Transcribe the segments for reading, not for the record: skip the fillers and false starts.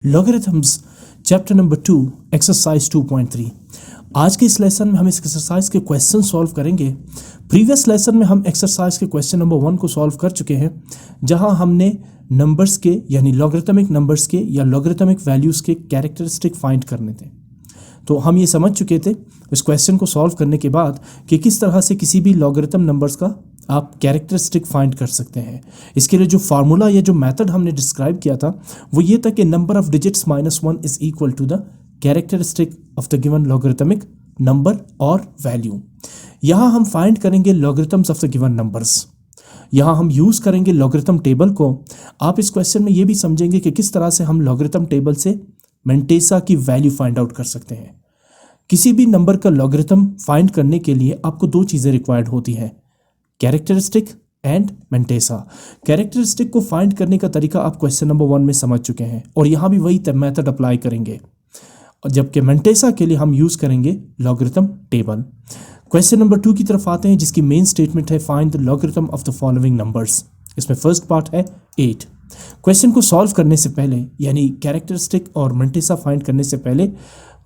Logarithms chapter number 2 exercise 2.3। आज के इस लेसन में हम इस एक्सरसाइज के क्वेश्चन सॉल्व करेंगे। प्रीवियस लेसन में हम एक्सरसाइज के क्वेश्चन नंबर 1 को सॉल्व कर चुके हैं, जहां हमने नंबर्स के यानी लॉगरिथमिक नंबर्स के या लॉगरिथमिक वैल्यूज़ के कैरेक्टरिस्टिक फाइंड करने थे। तो हम ये समझ चुके थे इस क्वेश्चन को सॉल्व करने के बाद कि किस तरह से किसी भी लॉगरिथम नंबर्स का आप कैरेक्टरिस्टिक फाइंड कर सकते हैं। इसके लिए जो फार्मूला या जो मेथड हमने डिस्क्राइब किया था वो ये था कि number of digits -1 is equal to the characteristic of the given logarithmic number और वैल्यू। यहाँ हम फाइंड करेंगे logarithms of the given numbers. यहाँ हम यूज़ करेंगे लॉगरिथम टेबल को। आप इस क्वेश्चन में ये भी समझेंगे कि किस तरह से हम लॉगरिथम टेबल से मेंटेसा की वैल्यू फाइंड आउट कर सकते हैं। किसी भी नंबर का लॉगरिथम फाइंड करने के लिए आपको दो चीज़ें रिक्वायर्ड होती हैं, कैरेक्टरिस्टिक एंड मेंटेसा। कैरेक्टरिस्टिक को फाइंड करने का तरीका आप क्वेश्चन नंबर 1 में समझ चुके हैं और यहाँ भी वही मेथड अप्लाई करेंगे, और जबकि मेंटेसा के लिए हम यूज़ करेंगे लॉगरिथम टेबल। क्वेश्चन नंबर 2 की तरफ आते हैं, जिसकी मेन स्टेटमेंट है find the logarithm of the following numbers. इसमें फर्स्ट पार्ट है 8। क्वेश्चन को सॉल्व करने से पहले यानी कैरेक्टरिस्टिक और मेंटेसा फाइंड करने से पहले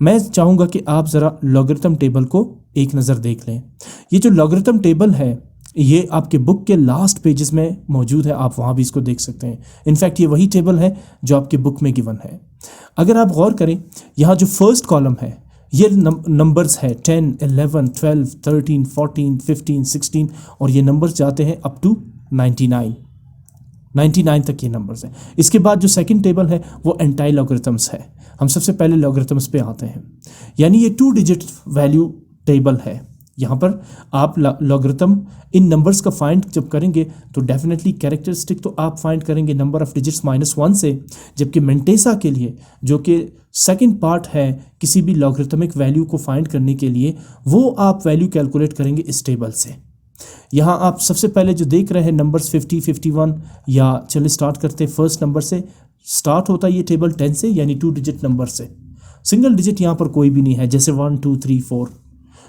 मैं चाहूँगा कि आप ज़रा लॉगरिथम टेबल को एक नज़र देख लें। ये जो लॉगरिथम टेबल है ये आपके बुक के लास्ट पेजेस में मौजूद है, आप वहाँ भी इसको देख सकते हैं। इनफैक्ट ये वही टेबल है जो आपके बुक में गिवन है। अगर आप गौर करें, यहाँ जो फर्स्ट कॉलम है ये नंबर्स है 10, 11, 12, 13, 14, 15, 16 और ये नंबर्स जाते हैं अप टू 99 तक ये नंबर्स हैं। इसके बाद जो सेकंड टेबल है वो एंटाई लॉगरिथम्स है। हम सबसे पहले लॉगरिथम्स पे आते हैं, यानी ये 2 डिजिट वैल्यू टेबल है। यहाँ पर आप लॉगरिथम इन नंबर्स का फाइंड जब करेंगे तो डेफिनेटली कैरेक्टरिस्टिक तो आप फाइंड करेंगे नंबर ऑफ डिजिट्स -1 से, जबकि मेंटेसा के लिए जो कि सेकंड पार्ट है किसी भी लॉगरिथमिक वैल्यू को फाइंड करने के लिए, वो आप वैल्यू कैलकुलेट करेंगे इस टेबल से। यहाँ आप सबसे पहले जो देख रहे हैं नंबर्स 50, 51, या चलिए स्टार्ट करते हैं फर्स्ट नंबर से। स्टार्ट होता है ये टेबल 10 से, यानी 2 डिजिट नंबर से। सिंगल डिजिट यहाँ पर कोई भी नहीं है, जैसे 1, 2, 3, 4।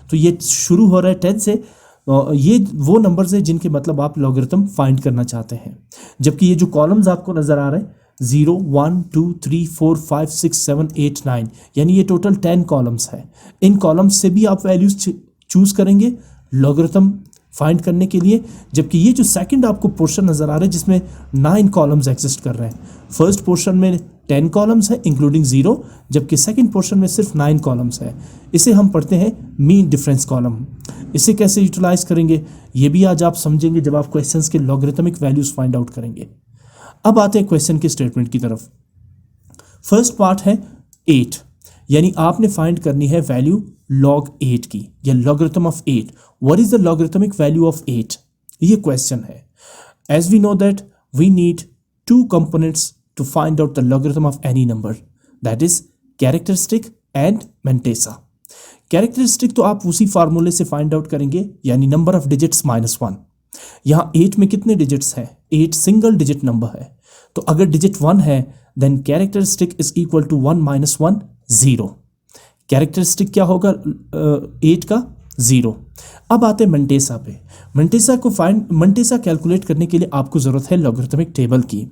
तो ये शुरू हो रहा है 10 से। ये वो नंबर्स हैं जिनके मतलब आप लॉगरिथम फाइंड करना चाहते हैं। जबकि ये जो कॉलम्स आपको नज़र आ रहे हैं 0, 1, 2, 3, 4, 5, 6, 7, 8, 9, यानी ये टोटल 10 कॉलम्स है। इन कॉलम्स से भी आप वैल्यूज चूज़ करेंगे लॉगरिथम फाइंड करने के लिए। जबकि ये जो सेकंड आपको पोर्शन नज़र आ रहा है जिसमें 9 कॉलम्स एग्जिस्ट कर रहे हैं, फर्स्ट पोर्शन में 10 कॉलम्स है इंक्लूडिंग 0, जबकि सेकंड पोर्शन में सिर्फ 9 कॉलम्स है। इसे हम पढ़ते हैं मीन डिफरेंस कॉलम। इसे कैसे यूटिलाइज करेंगे ये भी आज आप समझेंगे जब आप क्वेश्चंस के लॉगरिथमिक वैल्यूज फाइंड आउट करेंगे। अब आते हैं क्वेश्चन के स्टेटमेंट की तरफ। फर्स्ट पार्ट है 8, यानी आपने फाइंड करनी है वैल्यू log 8 की या logarithm of 8। What is the logarithmic value of 8, ये क्वेश्चन है। As we know that we need 2 components to find out the logarithm of any number, that is characteristic and mantissa. Characteristic तो आप उसी फार्मूले से find out करेंगे, यानी number of digits -1। यहाँ 8 में कितने डिजिट्स हैं? 8 सिंगल डिजिट नंबर है, तो अगर डिजिट 1 है then characteristic is equal to 1 - 1 0। Characteristic क्या होगा 8 का? 0। अब आते हैं मेंटेसा पे। मेंटेसा कैलकुलेट करने के लिए आपको ज़रूरत है लॉगरिथमिक टेबल की।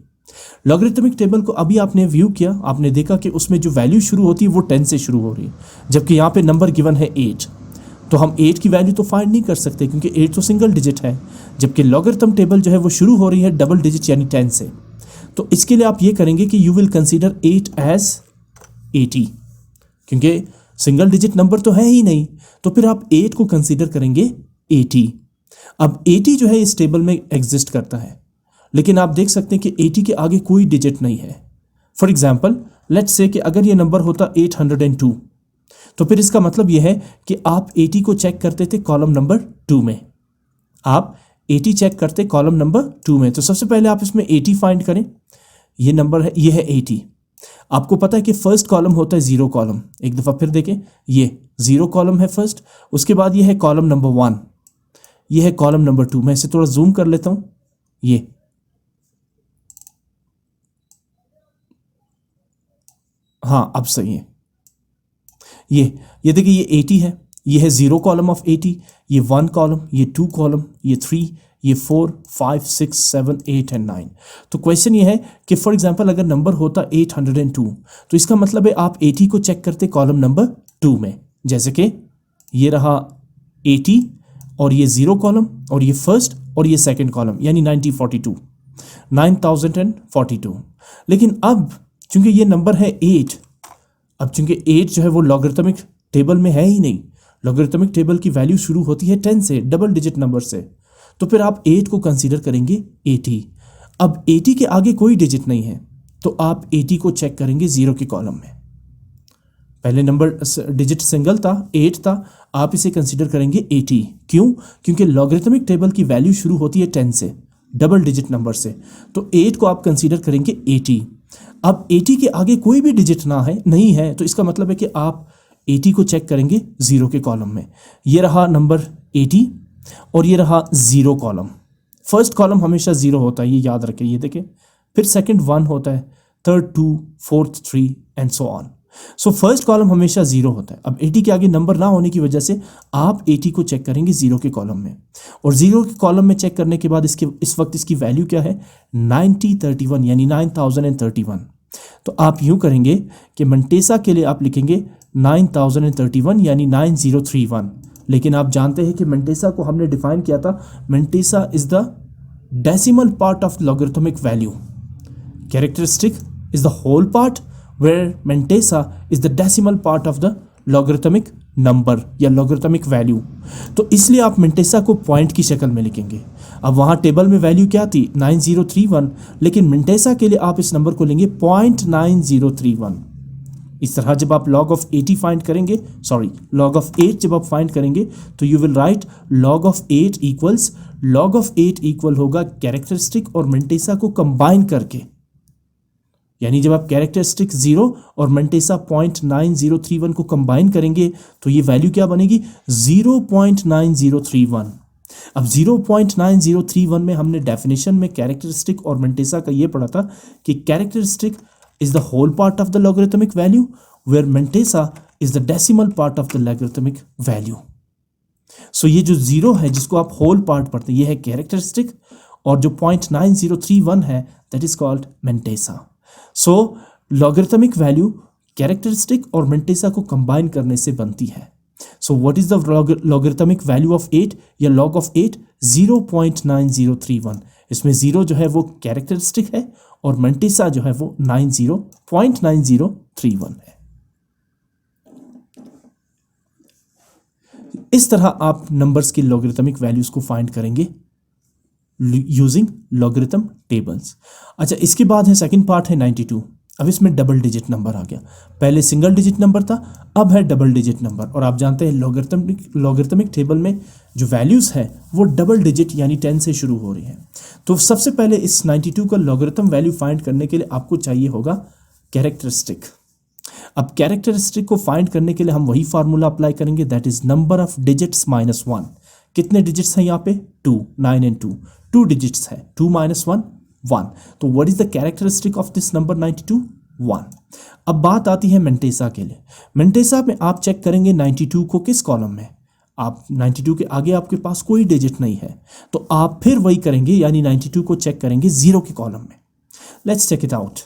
लॉगरिथमिक टेबल को अभी आपने व्यू किया, आपने देखा कि उसमें जो वैल्यू शुरू होती है वो 10 से शुरू हो रही है, जबकि यहाँ पे नंबर गिवन है 8। तो हम 8 की वैल्यू तो फाइंड नहीं कर सकते क्योंकि 8 तो सिंगल डिजिट है, जबकि लॉगरिथम टेबल जो है वो शुरू हो रही है डबल डिजिट यानी 10 से। तो इसके लिए आप ये करेंगे कि यू विल कंसीडर 8 एज 80, क्योंकि सिंगल डिजिट नंबर तो है ही नहीं, तो फिर आप 8 को कंसीडर करेंगे 80। अब 80 जो है इस टेबल में एग्जिस्ट करता है, लेकिन आप देख सकते हैं कि 80 के आगे कोई डिजिट नहीं है। फॉर एग्जाम्पल लेट्स से कि अगर ये नंबर होता 802, तो फिर इसका मतलब ये है कि आप 80 को चेक करते थे कॉलम नंबर 2 में। आप 80 चेक करते कॉलम नंबर 2 में। तो सबसे पहले आप इसमें 80 फाइंड करें। ये नंबर है, ये है 80। आपको पता है कि फर्स्ट कॉलम होता है 0 कॉलम। एक दफ़ा फिर देखें, ये 0 कॉलम है फर्स्ट, उसके बाद ये है कॉलम नंबर 1, ये है कॉलम नंबर 2। मैं इसे थोड़ा जूम कर लेता हूँ। ये हाँ अब सही है। ये देखिए, ये 80 है, ये है 0 कॉलम ऑफ 80, ये 1 कॉलम, ये 2 कॉलम, ये 3, ये 4, 5, 6, 7, 8 एंड 9। तो क्वेश्चन ये है कि फॉर एग्जांपल अगर नंबर होता 802 तो इसका मतलब है आप 80 को चेक करते कॉलम नंबर 2 में, जैसे कि ये रहा 80 और ये 0 कॉलम और ये फर्स्ट और ये सेकंड कॉलम यानी 9042। लेकिन अब चूंकि ये नंबर है 8, अब चूंकि 8 जो है वो लॉगरिथमिक टेबल में है ही नहीं, लॉगरिथमिक टेबल की वैल्यू शुरू होती है 10 से, डबल डिजिट नंबर से, तो फिर आप 8 को कंसीडर करेंगे 80। अब 80 के आगे कोई डिजिट नहीं है तो आप 80 को चेक करेंगे 0 के कॉलम में। पहले नंबर डिजिट सिंगल था, 8 था, आप इसे कंसीडर करेंगे 80। क्यों? क्योंकि लॉगरिथमिक टेबल की वैल्यू शुरू होती है 10 से, डबल डिजिट नंबर से, तो 8 को आप कंसीडर करेंगे 80। अब 80 के आगे कोई भी डिजिट नहीं है तो इसका मतलब है कि आप 80 को चेक करेंगे 0 के कॉलम में। ये रहा नंबर 80 और ये रहा 0 कॉलम। फर्स्ट कॉलम हमेशा 0 होता है, ये याद रखें, ये देखें। फिर सेकंड 1 होता है, third 2, fourth 3 and so on. So first column हमेशा 0 होता है। अब 80 के आगे नंबर ना होने की वजह से आप 80 को चेक करेंगे 0 के कॉलम में, और 0 के कॉलम में चेक करने के बाद इस वक्त इसकी वैल्यू क्या है? 9031 यानी 9031। तो आप यूं करेंगे कि मंटेसा के लिए आप लिखेंगे 9031 यानी 9031। लेकिन आप जानते हैं कि मंटेसा को हमने डिफाइन किया था, mantissa is the decimal part of logarithmic value, characteristic is the whole part, where Mentesa is the decimal part of the logarithmic number या logarithmic value। तो इसलिए आप Mentesa को पॉइंट की शक्ल में लिखेंगे। अब वहाँ टेबल में वैल्यू क्या थी? 9031, लेकिन Mentesa के लिए आप इस नंबर को लेंगे 0.9031। इस तरह जब आप log of 80 फाइंड करेंगे, log of 8 जब आप फाइंड करेंगे तो you will write log of 8 equal होगा कैरेक्टरिस्टिक और Mentesa को कंबाइन करके, यानी जब आप कैरेक्टरिस्टिक 0 और मंटेसा 0.9031 को कंबाइन करेंगे तो ये वैल्यू क्या बनेगी? 0.9031। अब 0.9031 में हमने डेफिनेशन में कैरेक्टरिस्टिक और मंटेसा का ये पढ़ा था कि characteristic is the whole part of the logarithmic value, where mantissa is the decimal part of the logarithmic value. So ये जो 0 है जिसको आप होल पार्ट पढ़ते हैं, ये है कैरेक्टरिस्टिक, और जो 0.9031 है that is called mantissa. So logarithmic value characteristic और मंटेसा को कंबाइन करने से बनती है। So what is the logarithmic value of 8 या लॉग ऑफ 8? 0.9031। इसमें 0 जो है वो कैरेक्टरिस्टिक है और मंटेसा जो है वो 0.9031 है। इस तरह आप नंबर्स की लॉगरिथमिक वैल्यूज को फाइंड करेंगे यूजिंग लॉगरिथम टेबल्स। अच्छा, इसके बाद है सेकंड पार्ट है 92। अब इसमें डबल डिजिट नंबर आ गया, पहले सिंगल डिजिट नंबर था, अब है डबल डिजिट नंबर। और आप जानते हैं लॉगरिथमिक टेबल में जो वैल्यूज़ है वो डबल डिजिट यानी 10 से शुरू हो रही हैं। तो सबसे पहले इस 92 का लॉगरिथम वैल्यू फाइंड करने के लिए आपको चाहिए होगा कैरेक्टरिस्टिक। अब कैरेक्टरिस्टिक को फाइंड करने के लिए हम वही फार्मूला अप्लाई करेंगे, that is number of digits minus 1। कितने डिजिट्स हैं यहाँ पे? 2, 9 एंड 2 डिजिट्स है, 2 - 1 1। तो what is the characteristic of this number 92? 1। अब बात आती है मंटेसा के लिए। मंटेसा में आप चेक करेंगे 92 को किस कॉलम में? आप 92 के आगे आपके पास कोई डिजिट नहीं है तो आप फिर वही करेंगे, यानी 92 को चेक करेंगे 0 के कॉलम में। Let's check it out.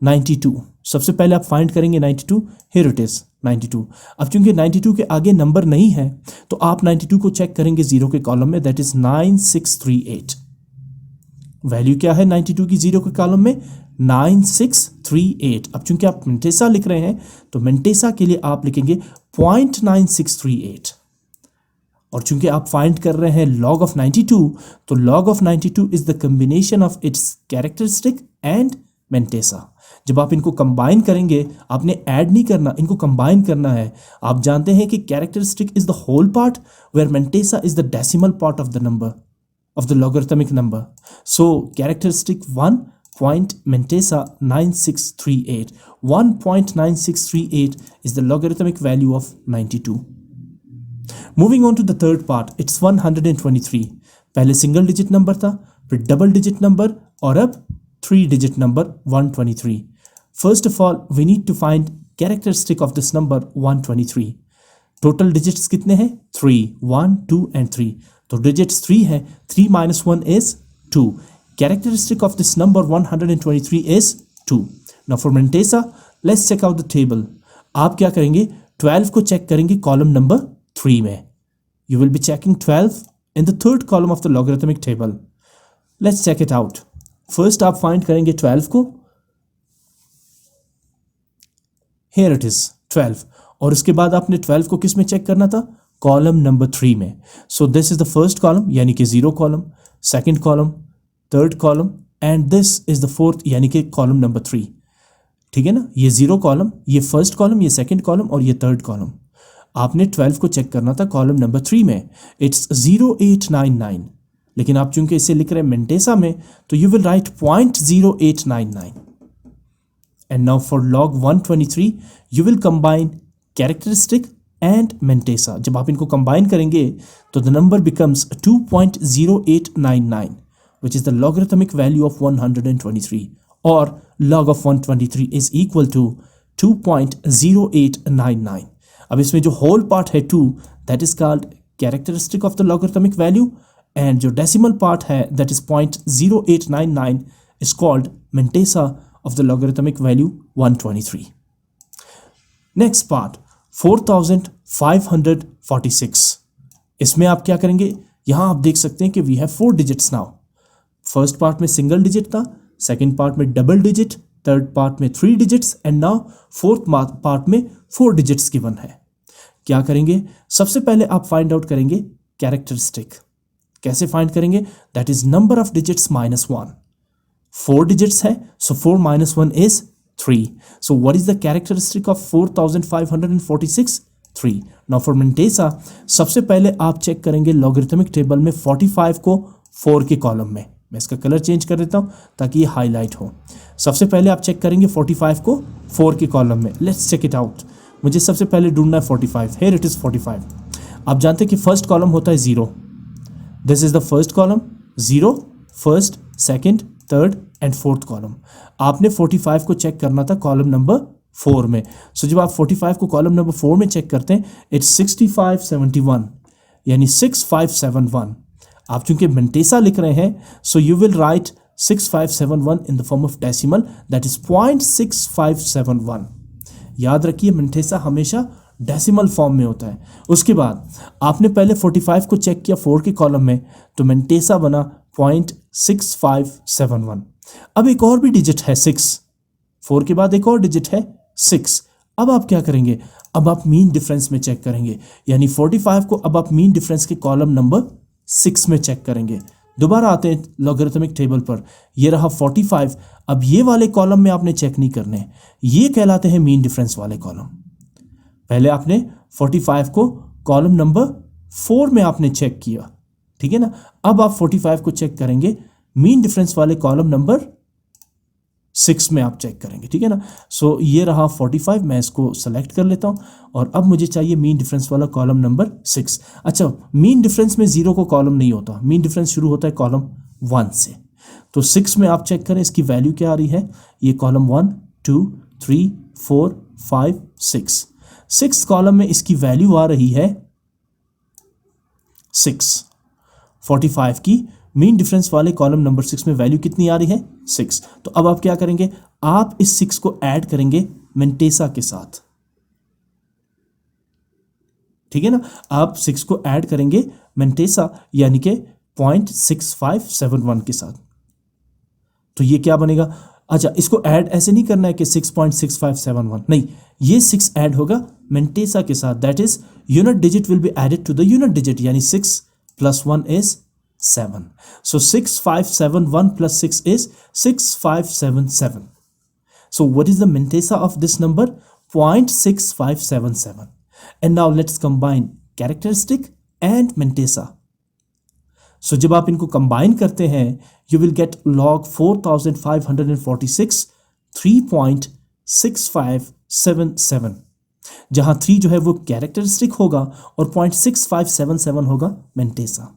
92 सबसे पहले आप फाइंड करेंगे 92, हियर इट इज 92। अब चूंकि 92 के आगे नंबर नहीं है तो आप 92 को चेक करेंगे 0 के कॉलम में, दैट इज 9638। वैल्यू क्या है 92 की 0 के कॉलम में? 9638। अब चूंकि आप मंटेसा लिख रहे हैं तो मंटेसा के लिए आप लिखेंगे 0.9638। और चूंकि आप फाइंड कर रहे हैं log of 92, तो log of 92 is the combination of its characteristic and mantissa. जब आप इनको कंबाइन करेंगे, आपने ऐड नहीं करना, इनको कंबाइन करना है। आप जानते हैं कि characteristic is the whole part where mantissa is the decimal part of the number of the logarithmic number. So characteristic 1 point Mentesa 9638. 1.9638 is the logarithmic value of 92. Moving on to the third part, it's 123. पहले single digit number था, फिर double digit number और अब 3 digit number 123. First of all, we need to find characteristic of this number 123. Total digits कितने हैं? 3, 1, 2 and 3। तो digits 3 है, 3 minus 1 is 2. Characteristic of this number 123 is 2. Now for Mentesa, let's check out the table. आप क्या करेंगे, 12 को check करेंगे column number 3 में. You will be checking 12 in the third column of the logarithmic table. Let's check it out. First आप find करेंगे 12 को. Here it is 12. और उसके बाद आपने 12 को किस में चेक करना था, कॉलम नंबर 3 में. So this is the first column यानी कि 0 column, second column, third column and this is the fourth यानी कि कॉलम नंबर 3. ठीक है ना, ये 0 कॉलम, ये फर्स्ट कॉलम, ये सेकंड कॉलम और ये थर्ड कॉलम. आपने 12 को चेक करना था कॉलम नंबर 3 में. इट्स 0899, लेकिन आप चूंकि इसे लिख रहे हैं मेंटेसा में तो you will write 0.0899. And now for log 123 you will combine characteristic and mantissa. जब आप इनको कंबाइन करेंगे तो the number becomes 2.0899 which is the logarithmic value of 123 or log of 123 is equal to 2.0899. अब इसमें जो होल पार्ट है 2 that is called characteristic of the logarithmic value and जो decimal part है that is 0.0899 is called Mentesa of the logarithmic value 123. Next part 4546. इसमें आप क्या करेंगे, यहां आप देख सकते हैं कि we have 4 digits now. First part में सिंगल डिजिट था, सेकंड पार्ट में डबल डिजिट, थर्ड पार्ट में 3 digits and now fourth part में 4 डिजिट्स गिवन है. क्या करेंगे, सबसे पहले आप फाइंड आउट करेंगे कैरेक्टरिस्टिक. कैसे फाइंड करेंगे, that is number of digits minus 1. 4 digits है, सो 4 minus 1 is 3. So what is the characteristic of 4546? 3. Now for Mentesa, सबसे पहले आप चेक करेंगे लॉगरिथमिक टेबल में 45 को 4 के कॉलम में. मैं इसका कलर चेंज कर देता हूं ताकि ये हाईलाइट हो. सबसे पहले आप चेक करेंगे 45 को 4 के कॉलम में. Let's check it out. मुझे सबसे पहले ढूंढना है 45. Here it is 45. आप जानते हैं कि फर्स्ट कॉलम होता है 0. This is the first column, 0, first, second, third and fourth column. आपने 45 को चेक करना था कॉलम नंबर 4 में. सो जब आप 45 को कॉलम नंबर 4 में चेक करते हैं इट्स 6571 यानी 6571. आप चूंकि मेंटेसा लिख रहे हैं so you will right 6571 in the form of decimal that is 0.6571. याद रखिए मेंटेसा हमेशा डेसिमल फॉर्म में होता है. उसके बाद आपने पहले 45 को चेक किया 4 के कॉलम में तो मेंटेसा बना 0.6571. अब एक और भी डिजिट है 6. 4 के बाद एक और डिजिट है 6. अब आप क्या करेंगे, अब आप मीन डिफरेंस में चेक करेंगे यानी 45 को अब आप मीन डिफरेंस के कॉलम नंबर 6 में चेक करेंगे. दोबारा आते हैं लॉगरिथमिक टेबल पर. ये रहा 45. अब ये वाले कॉलम में आपने चेक नहीं करने, ये कहलाते हैं मीन डिफरेंस वाले कॉलम. पहले आपने 45 को कॉलम नंबर 4 में आपने चेक किया, ठीक है ना. अब आप 45 को चेक करेंगे मीन डिफरेंस वाले कॉलम नंबर 6 में आप चेक करेंगे, ठीक है ना. सो ये रहा 45. मैं इसको सेलेक्ट कर लेता हूं और अब मुझे चाहिए मीन डिफरेंस वाला कॉलम नंबर 6. अच्छा, मीन डिफरेंस में 0 को कॉलम नहीं होता, मीन डिफरेंस शुरू होता है कॉलम 1 से. तो 6 में आप चेक करें इसकी वैल्यू क्या आ रही है. ये कॉलम 1, 2, 3, 4, 5, 6. 6th कॉलम में इसकी वैल्यू आ रही है 6. 45 की मीन डिफरेंस वाले कॉलम नंबर 6 में वैल्यू कितनी आ रही है 6. तो अब आप क्या करेंगे, आप इस 6 को ऐड करेंगे मेंटेसा के साथ, ठीक है ना. आप 6 को ऐड करेंगे मेंटेसा यानी कि 0.6571 के साथ. तो ये क्या बनेगा, अच्छा इसको ऐड ऐसे नहीं करना है कि 6.6571, नहीं, ये 6 ऐड होगा मेंटेसा के साथ. That is unit digit will be added to the unit digit यानी 6 + 1 is 7. So 6571 + 6 is 6577. So what is the Mentesa of this number? 0.6577. And now let's combine characteristic and Mentesa. So जब आप इनको combine करते हैं you will get log 4546 3.6577, जहां 3 जो है वो कैरेक्टरिस्टिक होगा और 0.6577 होगा मेंटेसा.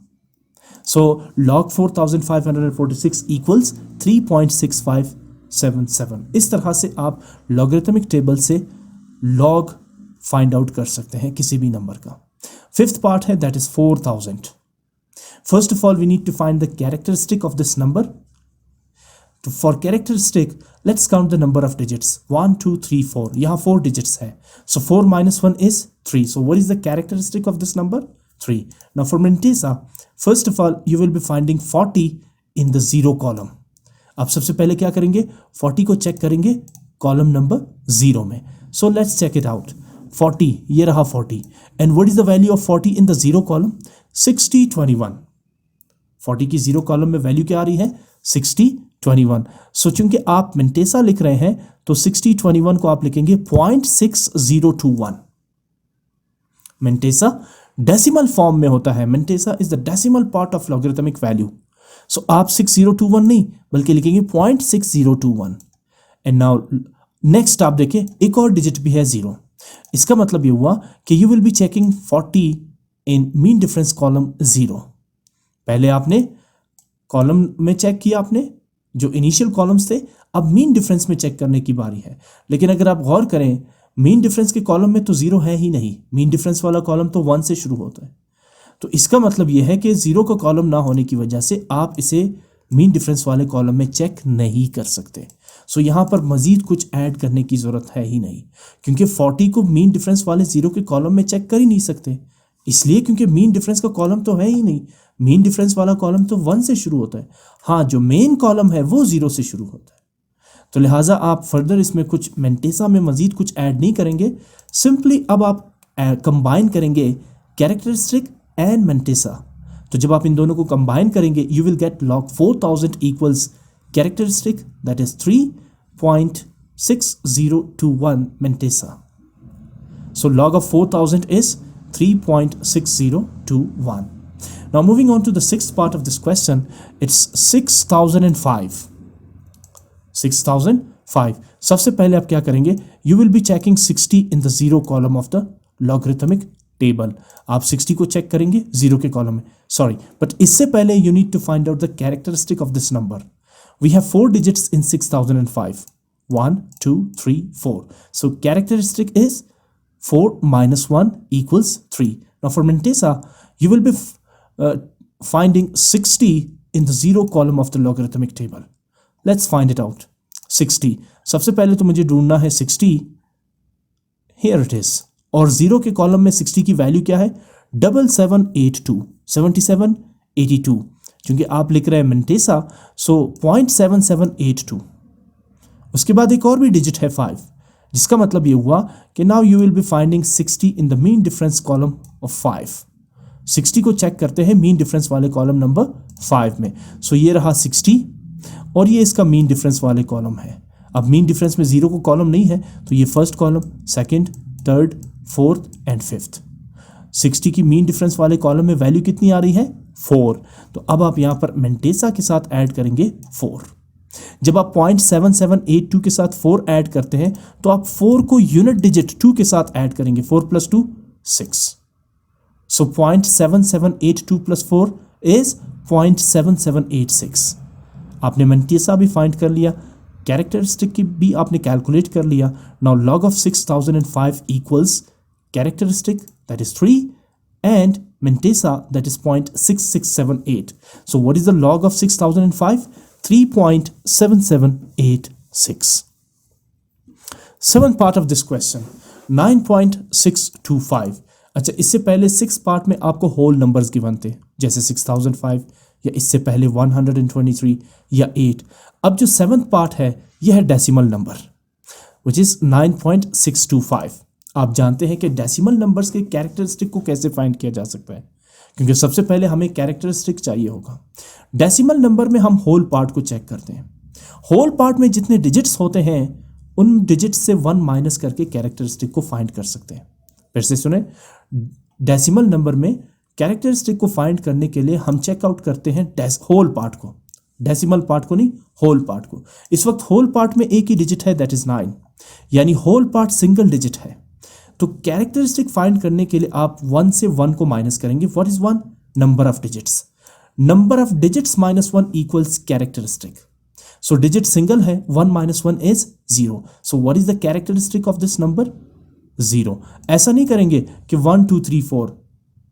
सो log 4546 equals 3.6577. इस तरह से आप लॉगरिथमिक टेबल से लॉग फाइंड आउट कर सकते हैं किसी भी नंबर का. 5th पार्ट है that is 4000. First of all, we need to find the characteristic of this number. For characteristic, let's count the number of digits. 1, 2, 3, 4. यहाँ 4 digits है. So 4 minus 1 is 3. So what is the characteristic of this number? 3. Now for Mentesa, first of all, you will be finding 40 in the 0 column. अब सबसे पहले क्या करेंगे? 40 को check करेंगे column number 0 में. So let's check it out. 40, ये रहा 40. And what is the value of 40 in the 0 column? 60, 21. 40 की 0 कॉलम में वैल्यू क्या आ रही है? 60, 21. सो चूंकि आप Mentesa लिख रहे हैं तो 60, 21 को आप लिखेंगे 0.6021. Mentesa डेसिमल फॉर्म में होता है. Mentesa is the decimal part of logarithmic value. So आप 6021 नहीं बल्कि लिखेंगे 0.6021. एंड नाउ नेक्स्ट आप देखें एक और डिजिट भी है 0. इसका मतलब ये हुआ कि you will be checking 40 in mean difference column 0. पहले आपने कॉलम में चेक किया आपने जो इनिशियल कॉलम्स थे. अब मीन डिफरेंस में चेक करने की बारी है. लेकिन अगर आप गौर करें मीन डिफरेंस के कॉलम में तो 0 है ही नहीं. मीन डिफरेंस वाला कॉलम तो 1 से शुरू होता है. तो इसका मतलब यह है कि 0 का कॉलम ना होने की वजह से आप इसे मीन डिफरेंस वाले कॉलम में चेक नहीं कर सकते. सो यहाँ पर मजीद कुछ ऐड करने की ज़रूरत है ही नहीं, क्योंकि 40 को मीन डिफरेंस वाले 0 के कॉलम में चेक कर ही नहीं सकते. इसलिए क्योंकि मीन डिफरेंस का कॉलम तो है ही नहीं. मीन डिफरेंस वाला कॉलम तो 1 से शुरू होता है. हाँ, जो मेन कॉलम है वो 0 से शुरू होता है. तो लिहाजा आप फर्दर इसमें कुछ Mentesa में मजीद कुछ ऐड नहीं करेंगे. सिंपली अब आप कंबाइन करेंगे कैरेक्टरिस्टिक एंड Mentesa. तो जब आप इन दोनों को कंबाइन करेंगे you will get log 4000 equals characteristic that is 3.6021 Mentesa. So log of 4000 is 3.6021. Now moving on to the sixth part of this question, it's 6005. 6005. सबसे पहले आप क्या करेंगे? You will be checking 60 in the 0 column of the logarithmic table. आप 60 को check करेंगे 0 के column में. Sorry, but इससे पहले you need to find out the characteristic of this number. We have 4 digits in 6005. 1, 2, 3, 4. So characteristic is 4 minus 1 equals 3. Now for Mentesa, you will be finding 60 in the 0 column of the logarithmic table. Let's find it out. 60. सबसे पहले तो मुझे ढूंढना है 60. Here it is. और 0 के column में 60 की वैल्यू क्या है? 7782. 7782. क्योंकि आप लिख रहे हैं Mentesa, so 0.7782. उसके बाद एक और भी डिजिट है 5, जिसका मतलब ये हुआ कि now you will be finding 60 in the mean difference column of 5. 60 को चेक करते हैं मीन डिफरेंस वाले कॉलम नंबर 5 में. सो ये रहा 60 और ये इसका मीन डिफरेंस वाले कॉलम है. अब मीन डिफरेंस में 0 को कॉलम नहीं है तो ये first column, second, third, fourth and fifth. 60 की मीन डिफरेंस वाले कॉलम में वैल्यू कितनी आ रही है? 4. तो अब आप यहाँ पर Mentesa के साथ ऐड करेंगे 4. जब आप 0.7782 के साथ 4 ऐड करते हैं तो आप 4 को यूनिट डिजिट 2 के साथ ऐड करेंगे. 4 + 2 6. सो 0.7782 + 4 इज 0.7786. आपने Mentesa भी फाइंड कर लिया, कैरेक्टरिस्टिक की भी आपने कैलकुलेट कर लिया. Now log of 6005 equals characteristic that is 3 and Mentesa that is 0.6678. So what is the log of 6005? 3.7786. Seventh part of this question, 9.625. अच्छा, इससे पहले 6 पार्ट में आपको होल नंबर्स गिवन थे, जैसे 6005 या इससे पहले 123 या 8. अब जो 7th पार्ट है यह है डेसिमल नंबर विच इज 9.625. आप जानते हैं कि डेसिमल नंबर्स के कैरेक्टरिस्टिक को कैसे फाइंड किया जा सकता है, क्योंकि सबसे पहले हमें कैरेक्टरिस्टिक चाहिए होगा. डेसिमल नंबर में हम होल पार्ट को चेक करते हैं. होल पार्ट में जितने डिजिट्स होते हैं उन डिजिट्स से 1 माइनस करके कैरेक्टरिस्टिक को फाइंड कर सकते हैं. फिर से सुने, डेसिमल नंबर में कैरेक्टरिस्टिक को फाइंड करने के लिए हम चेकआउट करते हैं होल पार्ट को, डेसिमल पार्ट को नहीं, होल पार्ट को. इस वक्त होल पार्ट में एक ही डिजिट है दैट इज 9, यानी होल पार्ट सिंगल डिजिट है. तो कैरेक्टरिस्टिक फाइंड करने के लिए आप 1 से 1 को माइनस करेंगे. What is 1? Number of digits. Number of digits minus 1 equals characteristic. So digit single है, 1 - 1 is 0. So what is the characteristic of this number? 0. ऐसा नहीं करेंगे कि 1 2 3 4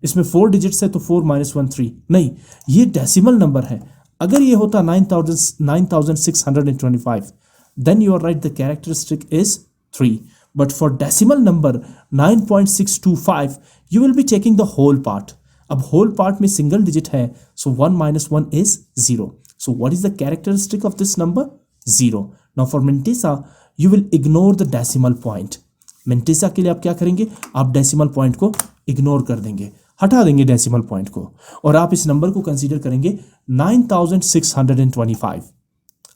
इसमें 4 डिजिट्स है तो 4 - 1 3, नहीं, ये डेसिमल नंबर है। अगर ये होता 9625, then you are right, the characteristic is 3. But for decimal number 9.625, you will be taking the whole part. अब whole part में single digit है, so 1 - 1 is 0. So what is the characteristic of this number? 0. Now for Mantissa, you will ignore the decimal point. Mantissa के लिए आप क्या करेंगे? आप decimal point को ignore कर देंगे, हटा देंगे डेसिमल पॉइंट को, और आप इस नंबर को कंसीडर करेंगे 9625।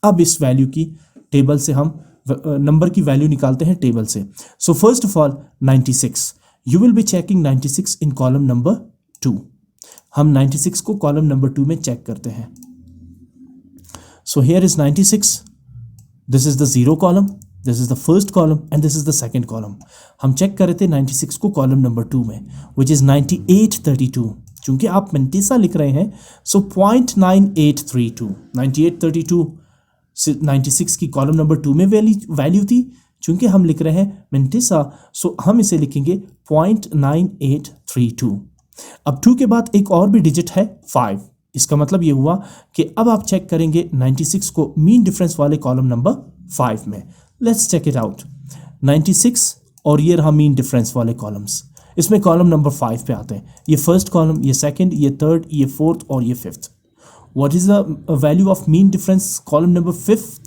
अब इस वैल्यू की टेबल से हम नंबर की वैल्यू निकालते हैं टेबल से। So first of all 96, you will be checking 96 in column number 2। हम 96 को कॉलम नंबर 2 में चेक करते हैं। So here is 96, this is the zero column, this is the first column and this is the second column. हम check कर रहे थे 96 को कॉलम नंबर 2 में, विच इज 9832। चूंकि आप Mantissa लिख रहे हैं, सो 0.9832, 9832 96 की कॉलम नंबर 2 में वैल्यू थी। चूंकि हम लिख रहे हैं Mantissa, सो हम इसे लिखेंगे 0.9832। अब 2 के बाद एक और भी डिजिट है 5। इसका मतलब ये हुआ कि अब आप चेक करेंगे 96 को मीन डिफरेंस वाले कॉलम नंबर 5 में। Let's check it out. 96 और ये रहा मीन डिफरेंस वाले कॉलम्स, इसमें कॉलम नंबर 5 पे आते हैं। ये फर्स्ट कॉलम, ये सेकंड, ये थर्ड, ये फोर्थ और ये fifth. What is the value of mean difference column number 5?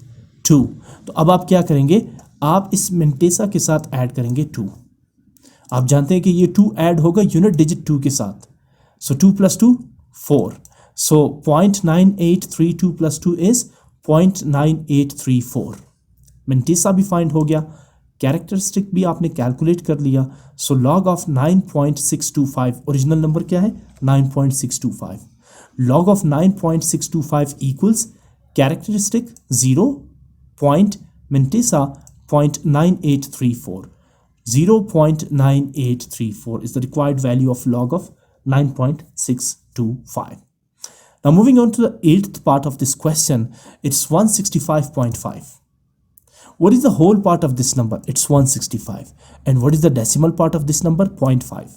2। तो अब आप क्या करेंगे? आप इस Mantissa के साथ ऐड करेंगे 2। आप जानते हैं कि ये 2 ऐड होगा यूनिट डिजिट 2 के साथ। सो 2 + 2 4। सो 0.9832 + 2 इज 0.9834। Mantissa भी फाइंड हो गया, कैरेक्टरिस्टिक भी आपने कैलकुलेट कर लिया। So log of 9.625, original number क्या है? 9.625। Log of 9.625 equals characteristic 0 point Mantissa 0.9834। 0.9834 is the required value of log of 9.625. Now moving on to the 8th part of this question, it's 165.5. What is the whole part of this number? It's 165. And what is the decimal part of this number? 0.5.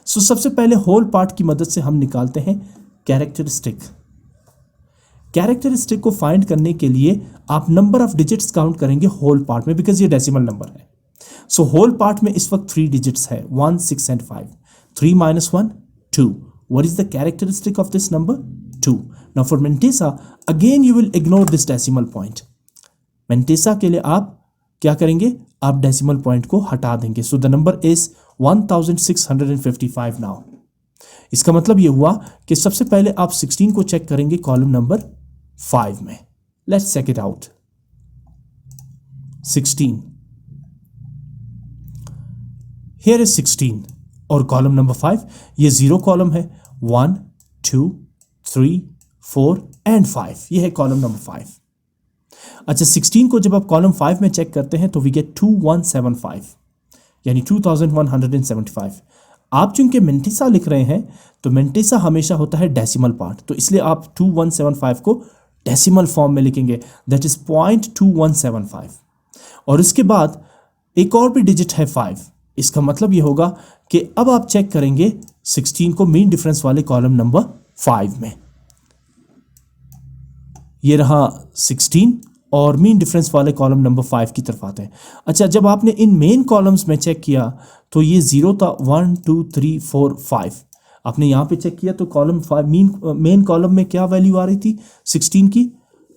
So सबसे पहले whole part की मदद से हम निकालते हैं characteristic. Characteristic को find करने के लिए आप नंबर ऑफ डिजिट्स काउंट करेंगे होल पार्ट में, बिकॉज ये डेसिमल नंबर है। सो होल पार्ट में इस वक्त 3 डिजिट्स है, 1 6 and 5। 3 - 1 2। What is the characteristic of this number? 2। Now for Mantissa again you will ignore this decimal point. Mantissa के लिए आप क्या करेंगे? आप डेसिमल पॉइंट को हटा देंगे। So the number is 1655 now. इसका मतलब ये हुआ कि सबसे पहले आप 16 को चेक करेंगे कॉलम नंबर 5 में। Let's check it out. 16, here is 16 और कॉलम नंबर 5, ये 0 कॉलम है। 1 2 3 4 एंड 5, ये है कॉलम नंबर 5। अच्छा, 16 को जब आप कॉलम 5 में चेक करते हैं तो वी गेट 2175, यानी 2175। आप चूंकि Mantissa लिख रहे हैं तो Mantissa हमेशा होता है डेसिमल पार्ट, तो इसलिए आप 2175 को डेसिमल फॉर्म में लिखेंगे, दैट इज 0.2175। और इसके बाद एक और भी डिजिट है 5। इसका मतलब ये होगा कि अब आप चेक करेंगे 16 को मीन डिफरेंस वाले कॉलम नंबर 5 में। ये रहा 16 और मीन डिफरेंस वाले कॉलम नंबर 5 की तरफ आते हैं। अच्छा, जब आपने इन मेन कॉलम्स में चेक किया तो ये 0 था, 1 2 3 4 5। आपने यहाँ पे चेक किया तो कॉलम 5 मेन कॉलम में क्या वैल्यू आ रही थी 16 की?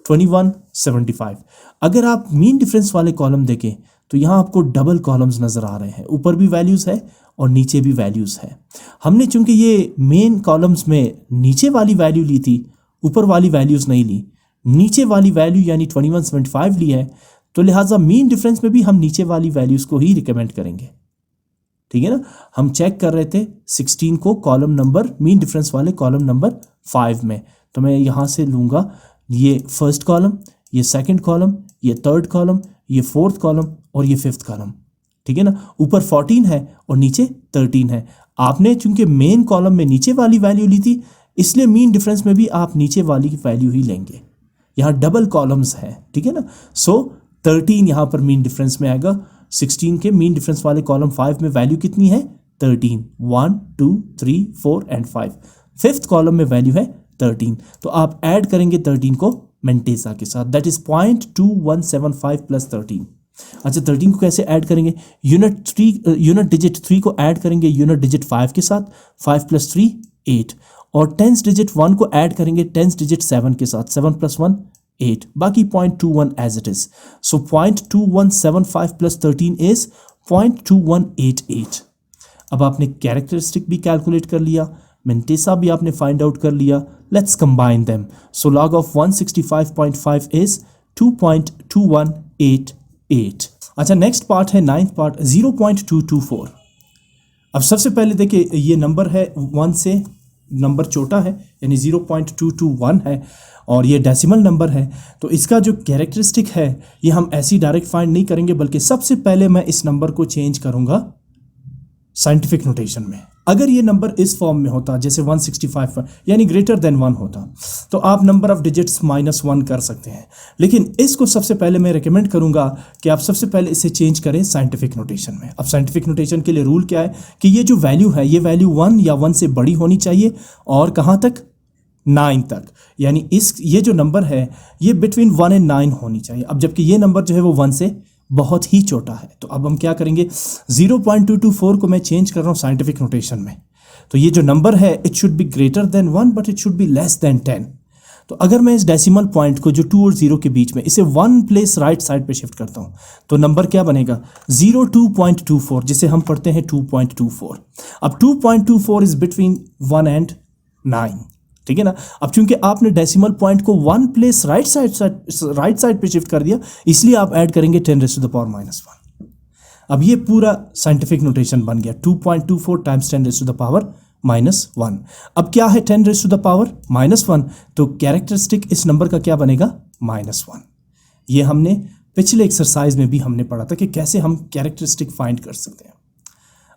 2175। अगर आप मीन डिफरेंस वाले कॉलम देखें तो यहाँ आपको डबल कॉलम्स नज़र आ रहे हैं, ऊपर भी वैल्यूज़ है और नीचे भी वैल्यूज़ है। हमने चूंकि ये मेन कॉलम्स में नीचे वाली वैल्यू ली थी, ऊपर वाली वैल्यूज़ नहीं ली, नीचे वाली वैल्यू यानी 2175 ली है, तो लिहाजा मीन डिफरेंस में भी हम नीचे वाली वैल्यूज़ को ही रिकमेंड करेंगे। ठीक है ना? हम चेक कर रहे थे 16 को कॉलम नंबर मीन डिफरेंस वाले कॉलम नंबर 5 में, तो मैं यहाँ से लूँगा ये फर्स्ट कॉलम, ये सेकंड कॉलम, ये थर्ड कॉलम, ये फोर्थ कॉलम और ये फिफ्थ कॉलम। ठीक है ना? ऊपर 14 है और नीचे 13 है। आपने चूंकि मेन कॉलम में नीचे वाली वैल्यू ली थी, इसलिए मीन डिफरेंस में भी आप नीचे वाली वैल्यू ही लेंगे। यहाँ डबल कॉलम्स है, ठीक है ना? सो 13 यहाँ पर मीन डिफरेंस में आएगा। 16 के मीन डिफरेंस वाले कॉलम 5 में वैल्यू कितनी है? 13, 1 2 3 4 एंड 5। फिफ्थ कॉलम में वैल्यू है 13, तो आप ऐड करेंगे 13 को मेंटेसा के साथ, दैट इज 0.2175 प्लस 13। अच्छा 13 को कैसे ऐड करेंगे, यूनिट डिजिट 3 को ऐड करेंगे यूनिट डिजिट 5 के साथ, 5 प्लस 3 8, और टेंस डिजिट 1 को ऐड करेंगे टेंस डिजिट 7 के साथ, 7 प्लस 1 8, बाकी 0.21 as it is. So 0.2175 plus 13 is 0.2188। अब आपने कैरेक्टरिस्टिक भी कैलकुलेट कर लिया, मेंटेसा भी आपने फाइंड आउट कर लिया, let's combine them. So log of 165.5 is 2.2188। अच्छा नेक्स्ट पार्ट है नाइन्थ पार्ट, 0.224। अब सबसे पहले देखिए ये नंबर है 1 से नंबर छोटा है यानी 0.221 है और ये डेसिमल नंबर है, तो इसका जो कैरेक्टरिस्टिक है ये हम ऐसी डायरेक्ट फाइंड नहीं करेंगे, बल्कि सबसे पहले मैं इस नंबर को चेंज करूंगा साइंटिफिक नोटेशन में। अगर ये नंबर इस फॉर्म में होता जैसे 165 यानी ग्रेटर देन 1 होता तो आप नंबर ऑफ डिजिट्स -1 कर सकते हैं, लेकिन इसको सबसे पहले मैं रिकमेंड करूंगा कि आप सबसे पहले इसे चेंज करें साइंटिफिक नोटेशन में। अब साइंटिफिक नोटेशन के लिए रूल क्या है कि ये जो वैल्यू है ये वैल्यू 1 या 1 से बड़ी होनी चाहिए, और कहाँ तक, 9 तक, यानी ये जो नंबर है ये बिटवीन 1 एंड 9 होनी चाहिए। अब जबकि ये नंबर जो है वो 1 से बहुत ही छोटा है, तो अब हम क्या करेंगे, 0.224 को मैं चेंज कर रहा हूँ साइंटिफिक नोटेशन में, तो ये जो नंबर है it should be greater than 1 but it should be less than 10। तो अगर मैं इस डेसिमल पॉइंट को जो 2 और 0 के बीच में इसे 1 प्लेस राइट साइड पे शिफ्ट करता हूँ तो नंबर क्या बनेगा, 02.24, जिसे हम पढ़ते हैं 2.24। अब 2.24 इज बिटवीन 1 एंड 9, ठीक है ना। अब चूंकि आपने डेसिमल पॉइंट को 1 प्लेस राइट साइड पे शिफ्ट कर दिया, इसलिए आप ऐड करेंगे 10⁻⁻1। अब ये पूरा साइंटिफिक नोटेशन बन गया 2.24 टाइम्स 10⁻⁻1। अब क्या है 10⁻⁻1, तो कैरेक्टरिस्टिक इस नंबर का क्या बनेगा, -1। ये हमने पिछले एक्सरसाइज में भी हमने पढ़ा था कि कैसे हम कैरेक्टरिस्टिक फाइंड कर सकते हैं।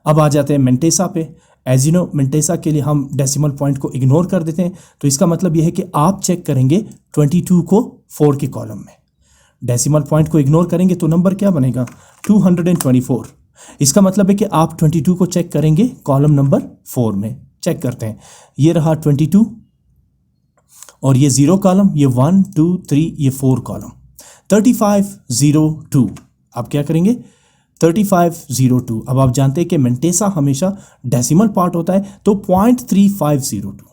अब आ जाते हैं मेंटेसा पे। एज यू नो मेंटेसा के लिए हम डेसिमल पॉइंट को इग्नोर कर देते हैं, तो इसका मतलब यह है कि आप चेक करेंगे 22 को 4 के कॉलम में, डेसिमल पॉइंट को इग्नोर करेंगे तो नंबर क्या बनेगा, 224। इसका मतलब है कि आप 22 को चेक करेंगे कॉलम नंबर 4 में। चेक करते हैं, ये रहा 22 और ये 0 कॉलम, ये 1 2 3 ये 4 कॉलम, 3502। आप क्या करेंगे, 3502। अब आप जानते हैं कि मेंटेसा हमेशा डेसिमल पार्ट होता है, तो 0.3502,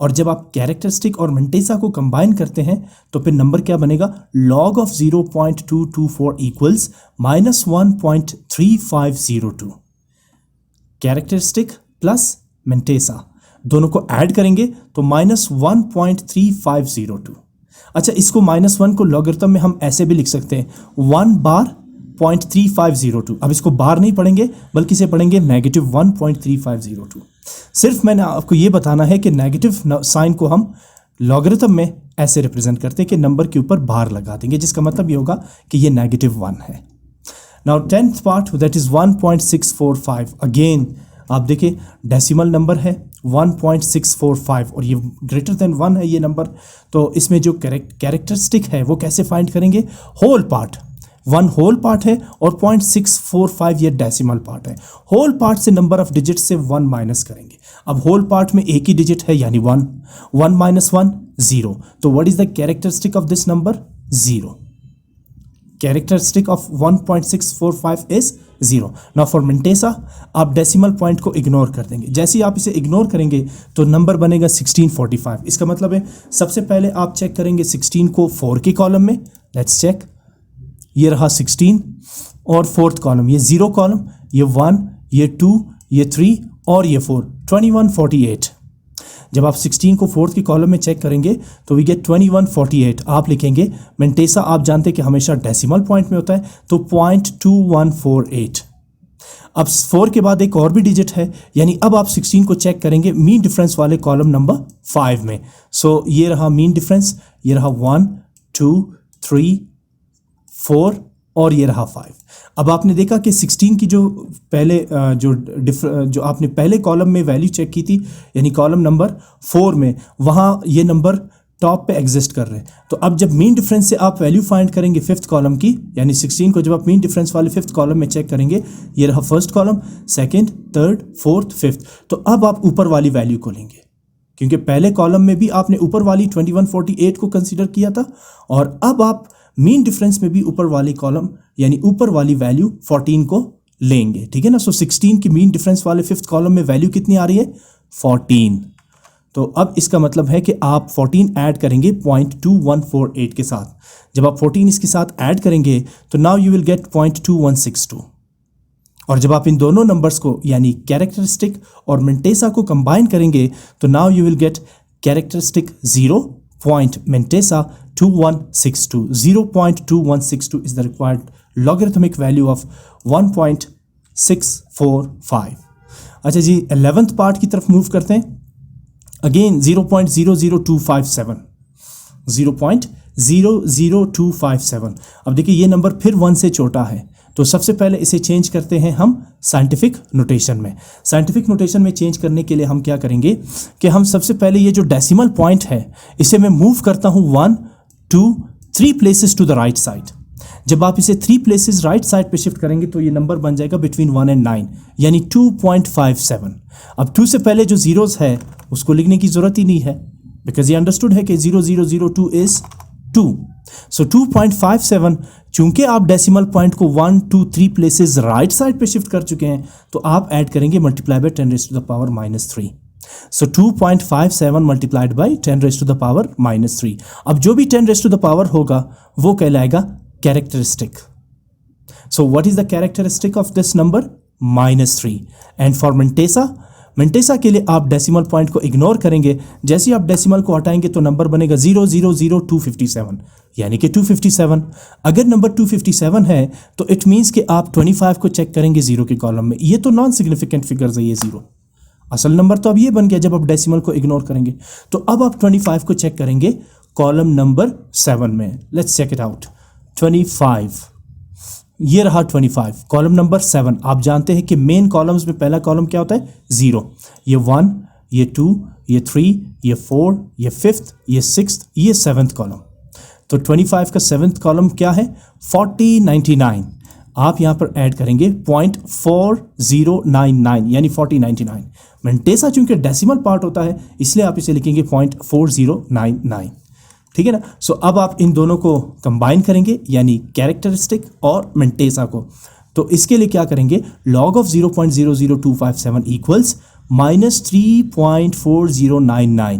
और जब आप कैरेक्टरिस्टिक और मेंटेसा को कंबाइन करते हैं तो फिर नंबर क्या बनेगा, log of 0.224 equals -1.3502। Characteristic plus mantissa दोनों को ऐड करेंगे तो -1.3502। अच्छा इसको -1 को लॉगरिथम में हम ऐसे भी लिख सकते हैं 1 बार 0.3502। अब इसको बार नहीं पढ़ेंगे बल्कि इसे पढ़ेंगे -1.3502। सिर्फ मैंने आपको ये बताना है कि नेगेटिव साइन को हम लॉगरिथम में ऐसे रिप्रेजेंट करते हैं कि नंबर के ऊपर बार लगा देंगे, जिसका मतलब ये होगा कि ये -1 है। Now 10th part that is 1.645। Again आप देखिए डेसिमल नंबर है 1.645 और ये ग्रेटर देन 1 है ये नंबर, तो इसमें जो कैरेक्टरिस्टिक है वो कैसे फाइंड करेंगे, होल पार्ट, 1 होल पार्ट है और 0.645 ये डेसिमल पार्ट है। होल पार्ट से नंबर ऑफ डिजिट से 1 माइनस करेंगे। अब होल पार्ट में एक ही डिजिट है यानी 1, 1 - 1 0, तो what is the characteristic of this number, 0। Characteristic of 1.645 is 0। Now for mantissa आप डेसिमल पॉइंट को इग्नोर कर देंगे, जैसे ही आप इसे इग्नोर करेंगे तो नंबर बनेगा 1645। इसका मतलब है सबसे पहले आप चेक करेंगे 16 को 4 के कॉलम में, लेट्स चेक, ये रहा 16 और 4th कॉलम, ये 0 कॉलम, ये 1 ये 2 ये 3 और ये 4, 2148। जब आप 16 को 4th की कॉलम में चेक करेंगे तो वी गेट 2148। आप लिखेंगे मेंटेसा, आप जानते हैं कि हमेशा डेसिमल पॉइंट में होता है, तो 0.2148। अब 4 के बाद एक और भी डिजिट है, यानी अब आप 16 को चेक करेंगे मीन डिफरेंस वाले कॉलम नंबर 5 में। सो ये रहा मीन डिफरेंस, ये रहा 1 2 3 4 और ये रहा 5। अब आपने देखा कि 16 की जो पहले जो आपने पहले कॉलम में वैल्यू चेक की थी, यानी कॉलम नंबर 4 में, वहाँ ये नंबर टॉप पे एग्जिस्ट कर रहे हैं। तो अब जब मीन डिफरेंस से आप वैल्यू फाइंड करेंगे फिफ्थ कॉलम की, यानी 16 को जब आप मीन डिफरेंस वाले फिफ्थ कॉलम में चेक करेंगे, ये रहा first column, second, third, fourth, fifth, तो अब आप ऊपर वाली वैल्यू को लेंगे, क्योंकि पहले कॉलम में भी आपने ऊपर वाली 2148 को कंसीडर किया था, और अब आप मीन डिफरेंस में भी ऊपर वाली कॉलम यानी ऊपर वाली वैल्यू 14 को लेंगे, ठीक है ना। सो 16 की मीन डिफरेंस वाले फिफ्थ कॉलम में वैल्यू कितनी आ रही है? 14। तो अब इसका मतलब है कि आप 14 ऐड करेंगे 0.2148 के साथ। जब आप 14 इसके साथ ऐड करेंगे तो नाउ यू विल गेट 0.2162, और जब आप इन दोनों नंबर्स को यानी कैरेक्टरिस्टिक और मेंटेसा को कंबाइन करेंगे तो now you will get characteristic 0.Mentesa 0.2162 is the required logarithmic value of 1.645। अच्छा जी, 11th पार्ट की तरफ मूव करते हैं। अगेन 0.00257। अब देखिए ये नंबर फिर 1 से छोटा है, तो सबसे पहले इसे चेंज करते हैं हम साइंटिफिक नोटेशन में। साइंटिफिक नोटेशन में चेंज करने के लिए हम क्या करेंगे कि हम सबसे पहले ये जो डेसिमल पॉइंट है इसे मैं मूव करता हूँ 1 2 3 places to the right side. जब आप इसे 3 प्लेसेस राइट साइड पे शिफ्ट करेंगे तो ये नंबर बन जाएगा बिटवीन 1 and 9 यानी 2.57। अब 2 से पहले जो जीरोस है उसको लिखने की जरूरत ही नहीं है, बिकॉज ये अंडरस्टूड है कि 0002 इज 2। सो 2.57, चूंकि आप डेसिमल पॉइंट को 1 2 3 प्लेसेस राइट साइड पे शिफ्ट कर चुके हैं तो आप ऐड करेंगे multiply by 10 raised to the power -3। So 2.57 multiplied by 10 raised to the power -3। अब जो भी 10 raised to the power होगा वो कहलाएगा characteristic. So what is the characteristic of this number? -3। And for mantissa के लिए आप डेसिमल पॉइंट को इग्नोर करेंगे। जैसे ही आप डेसिमल को हटाएंगे तो नंबर बनेगा 000257 यानी कि 257। अगर नंबर 257 है तो इट मीन्स कि आप 25 को चेक करेंगे जीरो के कॉलम में। ये तो नॉन सिग्निफिकेंट फिगर्स है ये जीरो, असल नंबर तो अब ये बन गया जब आप डेसिमल को इग्नोर करेंगे। तो अब आप 25 को चेक करेंगे कॉलम नंबर 7 में। Let's check it out. 25, ये रहा 25 कॉलम नंबर 7। आप जानते हैं कि मेन कॉलम्स में पहला कॉलम क्या होता है? 0। ये 1, ये 2, ये 3, ये 4, ये 5th, ये 6th, ये 7th कॉलम। तो 25 का 7th कॉलम क्या है? 4099। आप यहाँ पर ऐड करेंगे 0.4099 यानी 4099। मेंटेसा चूंकि डेसिमल पार्ट होता है इसलिए आप इसे लिखेंगे 0.4099, ठीक है ना। सो अब आप इन दोनों को कंबाइन करेंगे यानी कैरेक्टरिस्टिक और मेंटेसा को। तो इसके लिए क्या करेंगे? Log of 0.00257 equals -3.4099।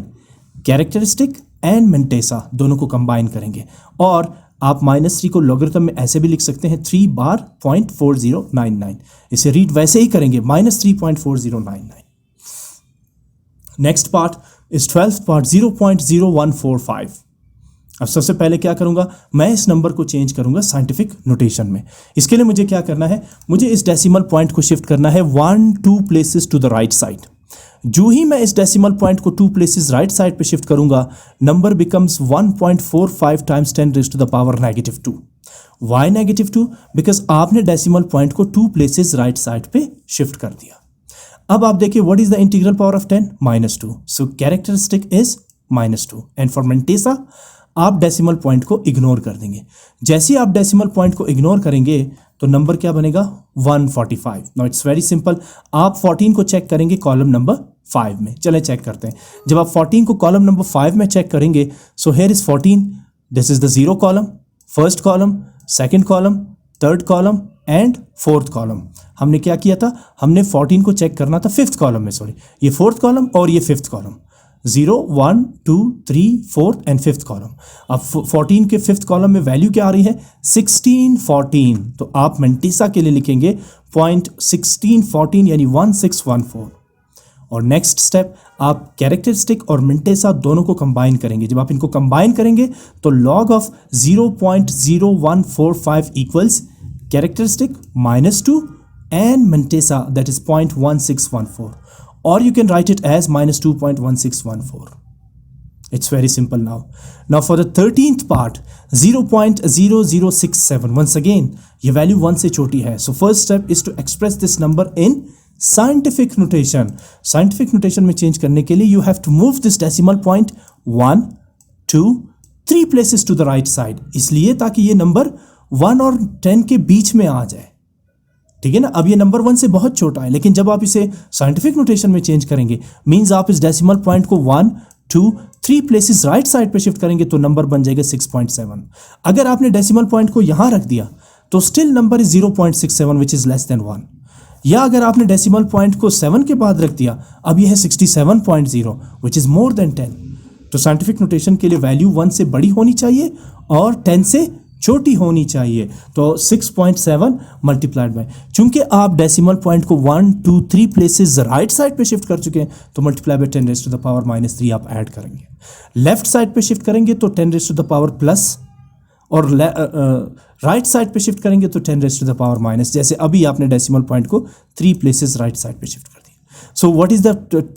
Characteristic and mantissa दोनों को कंबाइन करेंगे, और आप -3 को लॉगरिथम में ऐसे भी लिख सकते हैं 3 बार 0.4099। इसे रीड वैसे ही करेंगे -3.4099। Next part is 12th part 0.0145। अब सबसे पहले क्या करूंगा, मैं इस नंबर को चेंज करूंगा साइंटिफिक नोटेशन में। इसके लिए मुझे क्या करना है? मुझे इस डेसिमल पॉइंट को शिफ्ट करना है 1 2 places to the right side. जो ही मैं इस डेसिमल पॉइंट को 2 प्लेसेस राइट साइड पे शिफ्ट करूंगा number becomes 1.45 times 10 raised to the power -2। Why -2? Because आपने डेसिमल पॉइंट को 2 प्लेसेस राइट साइड पे शिफ्ट कर दिया। अब आप देखिए what is the integral power of 10? -2। So characteristic is -2 and for mantissa आप डेसिमल पॉइंट को इग्नोर कर देंगे। जैसे ही आप डेसिमल पॉइंट को इग्नोर करेंगे तो नंबर क्या बनेगा? 145। Now it's very simple. आप 14 को चेक करेंगे कॉलम नंबर 5 में। चलें चेक करते हैं। जब आप 14 को कॉलम नंबर 5 में चेक करेंगे, so here is 14, this is the 0 column, first column, second column, third column and fourth column. हमने क्या किया था? हमने 14 को चेक करना था 5th कॉलम में, सॉरी, ये 4th कॉलम और ये 5th column. 0 1 2 3 4th and 5th column. अब 14 के 5th कॉलम में वैल्यू क्या आ रही है? 1614। तो आप मेंटेसा के लिए लिखेंगे 0.1614 यानी 1614। और नेक्स्ट स्टेप, आप कैरेक्टरिस्टिक और मेंटेसा दोनों को कंबाइन करेंगे। जब आप इनको कंबाइन करेंगे तो log of 0.0145 equals characteristic -2 and Mentesa, that is 0.1614, or you can write it as -2.1614. It's very simple now. Now for the 13th part 0.0067, once again ये value 1 से छोटी है, so first step is to express this number in scientific notation. Scientific notation में change करने के लिए you have to move this decimal point 1 2 3 places to the right side, इसलिए ताकि ये नंबर 1 और 10 के बीच में आ जाए, ठीक है ना। अब ये नंबर 1 से बहुत छोटा है, लेकिन जब आप इसे साइंटिफिक नोटेशन में चेंज करेंगे, मींस आप इस डेसिमल पॉइंट को 1 2 3 प्लेसेस राइट साइड पे शिफ्ट करेंगे तो नंबर बन जाएगा 6.7। अगर आपने डेसिमल पॉइंट को यहां रख दिया तो still number is 0.67 which is less than 1, या अगर आपने डेसिमल पॉइंट को 7 के बाद रख दिया, अब यह है 67.0 विच इज मोर देन 10। तो साइंटिफिक नोटेशन के लिए वैल्यू 1 से बड़ी होनी चाहिए और 10 से छोटी होनी चाहिए। तो 6.7 मल्टीप्लाइड बाय, चूंकि आप डेसिमल पॉइंट को 1 2 3 प्लेसेस राइट साइड पे शिफ्ट कर चुके हैं तो multiply by 10 raise to the power -3 आप ऐड करेंगे। लेफ्ट साइड पे शिफ्ट करेंगे तो 10 raise to the power plus, और राइट साइड पे शिफ्ट करेंगे तो 10 raise to the power minus. जैसे अभी आपने डेसिमल पॉइंट को 3 प्लेसेस राइट साइड पे शिफ्ट कर दिया। So what is the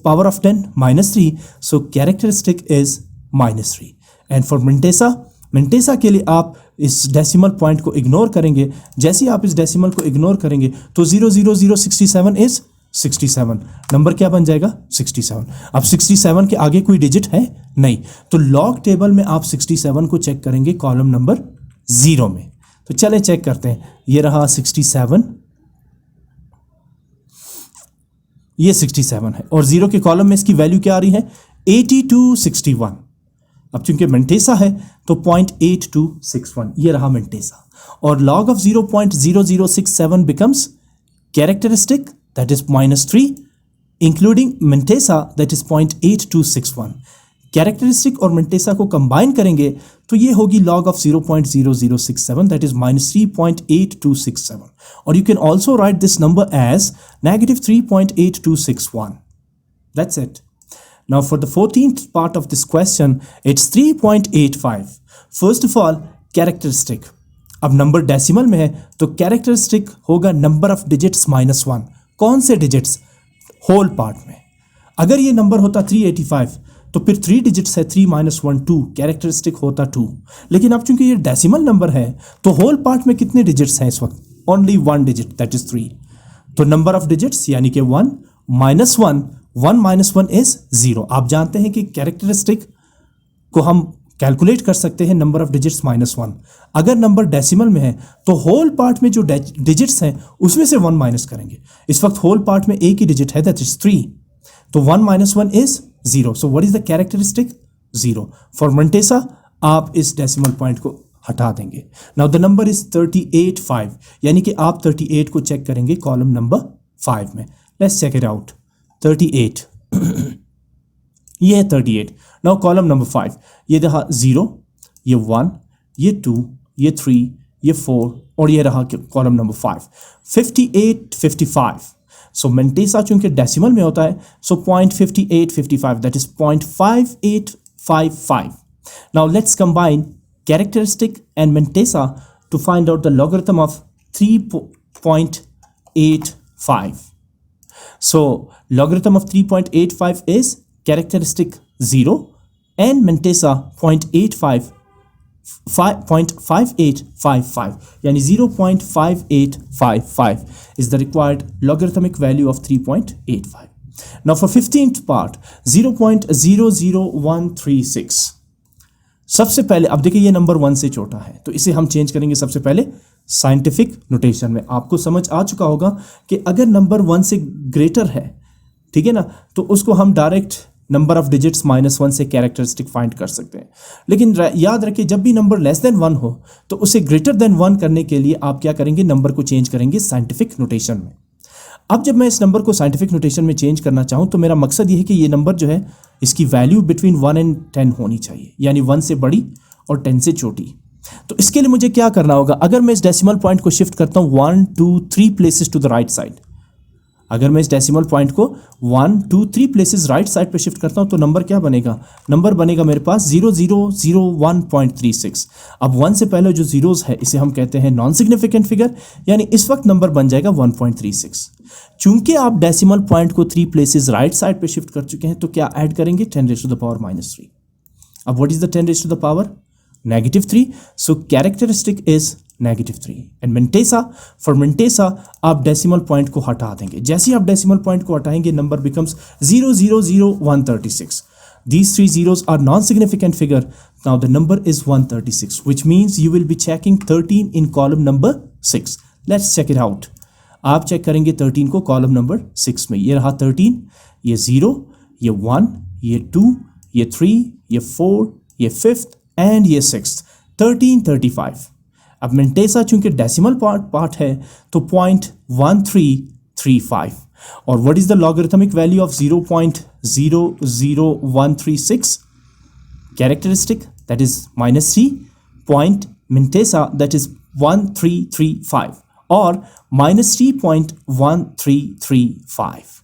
power of 10? -3। So characteristic is -3। And for mantissa के लिए आप इस डेसिमल पॉइंट को इग्नोर करेंगे। जैसे ही आप इस डेसिमल को इग्नोर करेंगे तो 00067 इज 67, नंबर क्या बन जाएगा? 67। अब 67 के आगे कोई डिजिट है नहीं, तो लॉग टेबल में आप 67 को चेक करेंगे कॉलम नंबर 0 में। तो चले चेक करते हैं, ये रहा 67, ये 67 है, और 0 के कॉलम में इसकी वैल्यू क्या आ रही है? 8261। अब चूंकि मिंटेसा है तो 0.8261, ये रहा मिंटेसा, और log of 0.0067 becomes characteristic, that is -3, including Mintesa, that is 0.8261। Characteristic और मिंटेसा को कंबाइन करेंगे तो ये होगी log of 0.0067, that is -3.8267, और you can also write this number as -3.8261। That's it. Now for the 14th part of this question, it's 3.85. First of all, characteristic. अब number decimal में है तो कैरेक्टरिस्टिक होगा नंबर ऑफ डिजिट्स -1। कौन से digits? Whole part में। अगर ये नंबर होता 385 तो फिर 3 डिजिट्स है, 3 - 1 2, कैरेक्टरिस्टिक होता 2। लेकिन अब चूंकि ये डेसिमल नंबर है तो होल पार्ट में कितने डिजिट्स हैं इस वक्त? Only 1 digit, that is 3। तो नंबर ऑफ डिजिट्स यानी कि 1 - 1 इज 0। आप जानते हैं कि कैरेक्टरिस्टिक को हम कैलकुलेट कर सकते हैं नंबर ऑफ डिजिट्स -1। अगर नंबर डेसिमल में है तो होल पार्ट में जो डिजिट्स हैं उसमें से 1 माइनस करेंगे। इस वक्त होल पार्ट में एक ही डिजिट है, दैट इज 3, तो 1 - 1 is 0। So what is the characteristic? 0। For mantissa आप इस डेसिमल पॉइंट को हटा देंगे। नाउ द नंबर इज 38.5, यानी कि आप 38 को चेक करेंगे कॉलम नंबर 5 में। Let's check it out. 38 ये है 38। नाउ कॉलम नंबर 5, ये रहा 0, ये 1, ये 2, ये 3, ये 4, और ये रहा कॉलम नंबर 5। 58 55। सो मिंटेसा चूंकि डेसिमल में होता है so 0.5855, that is 0.5855। Now let's combine characteristic and mantissa to find out the logarithm of 3.85। So logarithm of 3.85 is characteristic 0 and Mintesa 0.5855, यानी 0.5855 is the required logarithmic value of 3.85. Now for 15th part, 0.00136। सबसे पहले अब देखिए ये number 1 से छोटा है तो इसे हम चेंज करेंगे सबसे पहले साइंटिफिक नोटेशन में। आपको समझ आ चुका होगा कि अगर नंबर 1 से ग्रेटर है, ठीक है ना, तो उसको हम डायरेक्ट नंबर ऑफ डिजिट्स -1 से कैरेक्टरिस्टिक फाइंड कर सकते हैं। लेकिन याद रखिए जब भी नंबर लेस देन 1 हो तो उसे ग्रेटर देन 1 करने के लिए आप क्या करेंगे? नंबर को चेंज करेंगे साइंटिफिक नोटेशन में। अब जब मैं इस नंबर को साइंटिफिक नोटेशन में चेंज करना चाहूँ तो मेरा मकसद ये है कि ये नंबर जो है इसकी वैल्यू बिटवीन 1 and 10 होनी चाहिए, यानी 1 से बड़ी और 10 से छोटी। तो इसके लिए मुझे क्या करना होगा? अगर मैं इस डेसिमल पॉइंट को शिफ्ट करता हूँ 1 2 3 places to the right side, अगर मैं इस डेसिमल पॉइंट को 1 2 3 प्लेसेस राइट साइड पे शिफ्ट करता हूँ तो नंबर क्या बनेगा? नंबर बनेगा मेरे पास 0001.36। अब 1 से पहले जो जीरोस है इसे हम कहते हैं नॉन सिग्निफिकेंट फिगर, यानी इस वक्त नंबर बन जाएगा 1.36। चूंकि आप डेसिमल पॉइंट को 3 प्लेसेस राइट साइड पे शिफ्ट कर चुके हैं तो क्या ऐड करेंगे? 10 रेज़ टू द पावर -3। अब what is the 10 raise to the power? -3। So characteristic is -3 and mantissa, for mantissa आप डेसिमल पॉइंट को हटा देंगे। जैसे ही आप डेसिमल पॉइंट को हटाएंगे number becomes 000136। These three zeros are non-significant figure. Now the number is 136, which means you will be checking 13 in column number 6. Let's check it out. आप check करेंगे 13 को कॉलम नंबर 6 में. ये रहा 13, ये 0, ये 1, ये 2, ये 3, ये 4, ये 5th एंड ये 6th. 1335. अब मिंटेसा चूंकि डेसिमल पार्ट है तो 0.1335. और what is the logarithmic value of 0.00136? Characteristic that is -3, point mantissa that is 1335 और -3.1335.